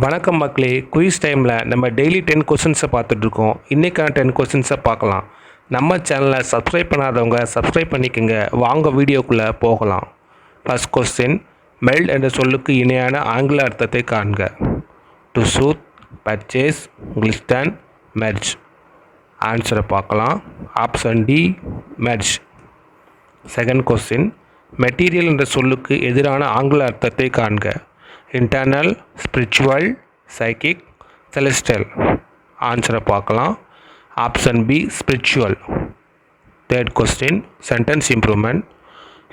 வணக்கம் மக்களே, குயிஸ் டைமில் நம்ம டெய்லி 10 கொஸ்டின்ஸை பார்த்துட்ருக்கோம். இன்றைக்கான 10 கொஸ்டின்ஸை பார்க்கலாம். நம்ம சேனலை சப்ஸ்கிரைப் பண்ணாதவங்க சப்ஸ்கிரைப் பண்ணிக்கோங்க. வாங்க வீடியோக்குள்ளே போகலாம். ஃபர்ஸ்ட் கொஸ்டின், மெல்ட் என்ற சொல்லுக்கு இணையான ஆங்கில அர்த்தத்தை காண்க. To soothe, purchase, glisten, merge. ஆன்சரை பார்க்கலாம். Option D, merge. Second question, material என்ற சொல்லுக்கு எதிரான ஆங்கில அர்த்தத்தை காண்க. Internal, spiritual, psychic, celestial. ஆன்சரை பார்க்கலாம். Option B, spiritual. Third question, sentence improvement.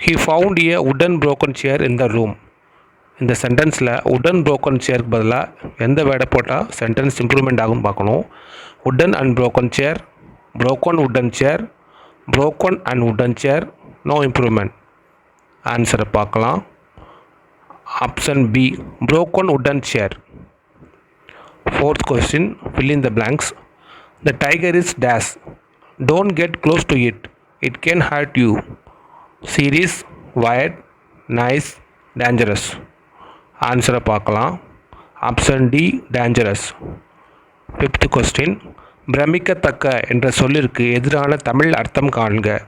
He found a உடன் broken chair in the room. இந்த சென்டென்ஸில் உடன் broken சேருக்கு பதிலாக எந்த வேர்டை போட்டால் சென்டென்ஸ் இம்ப்ரூவ்மெண்ட் ஆகும் பார்க்கணும். உடன் and broken chair, broken wooden chair, broken and wooden chair, no improvement. ஆன்சரை பார்க்கலாம். Option B, broken wooden chair. Fourth question, fill in the blanks. The tiger is dash. Don't get close to it. It can hurt you. Serious, wired, nice, dangerous. ஆன்சரை பார்க்கலாம். Option D, dangerous. Fifth question, பிரமிக்கத்தக்க என்ற சொல்லிற்கு எதிரான தமிழ் அர்த்தம் காண்க.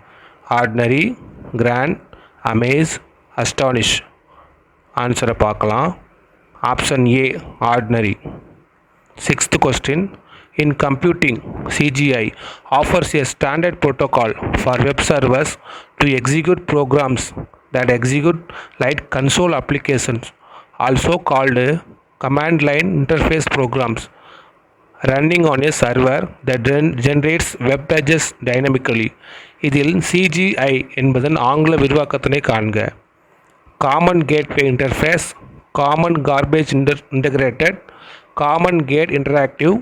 Ordinary, grand, amaze, astonish. ஆன்சரை பார்க்கலாம். Option A, ordinary. Sixth question, in computing CGI offers a standard protocol for web servers to execute programs that execute like console applications, also called command line interface programs, running on a server that generates web pages dynamically. இதில் CGI என்பதன் ஆங்கில விரிவாக்கத்தினை காண்க. Common gateway interface, common garbage integrated, common gate interactive,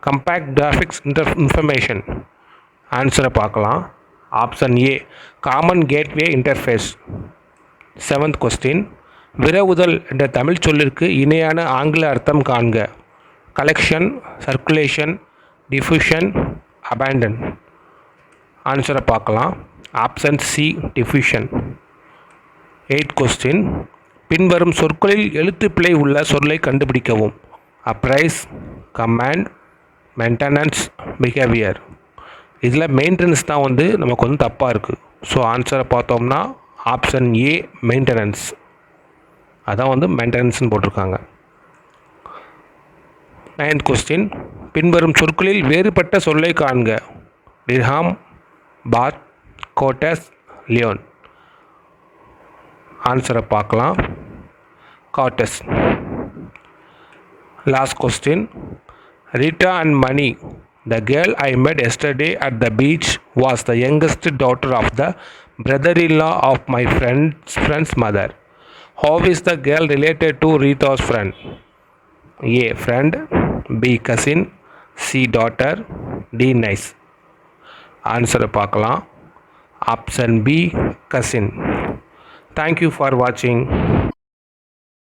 compact graphics information. ஆன்சரை பார்க்கலாம். Option A, common gateway interface. Seventh question, விரவுதல் என்ற தமிழ் சொல்லிற்கு இணையான ஆங்கில அர்த்தம் காண்க. Collection, circulation, diffusion, abandon. ஆன்சரை பார்க்கலாம். Option C, diffusion. Eighth question, பின்வரும் சொற்களில் எழுத்துப்பிழை உள்ள சொல்லை கண்டுபிடிக்கவும். Appraise, command, maintenance, behaviour. இதில் மெயின்டெனன்ஸ் தான் நமக்கு தப்பாக இருக்குது. ஸோ ஆன்சரை பார்த்தோம்னா ஆப்ஷன் ஏ, மெயின்டெனன்ஸ். அதான் மெயின்டெனன்ஸ்னு போட்டிருக்காங்க. நைன்த் கொஸ்டின், பின்வரும் சொற்களில் வேறுபட்ட சொல்லை காண்க. டிர்ஹாம், பாத், கோட்டஸ், லியோன். ஆன்சரை பார்க்கலாம். காட்டஸ். Last question, Rita and Mani, the girl I met yesterday at the beach was the youngest daughter of the brother-in-law of my friend's mother. How is the girl related to Rita's friend? A, friend, B, cousin, C, daughter, D, niece. ஆன்சரை பார்க்கலாம். Option B, cousin. Thank you for watching.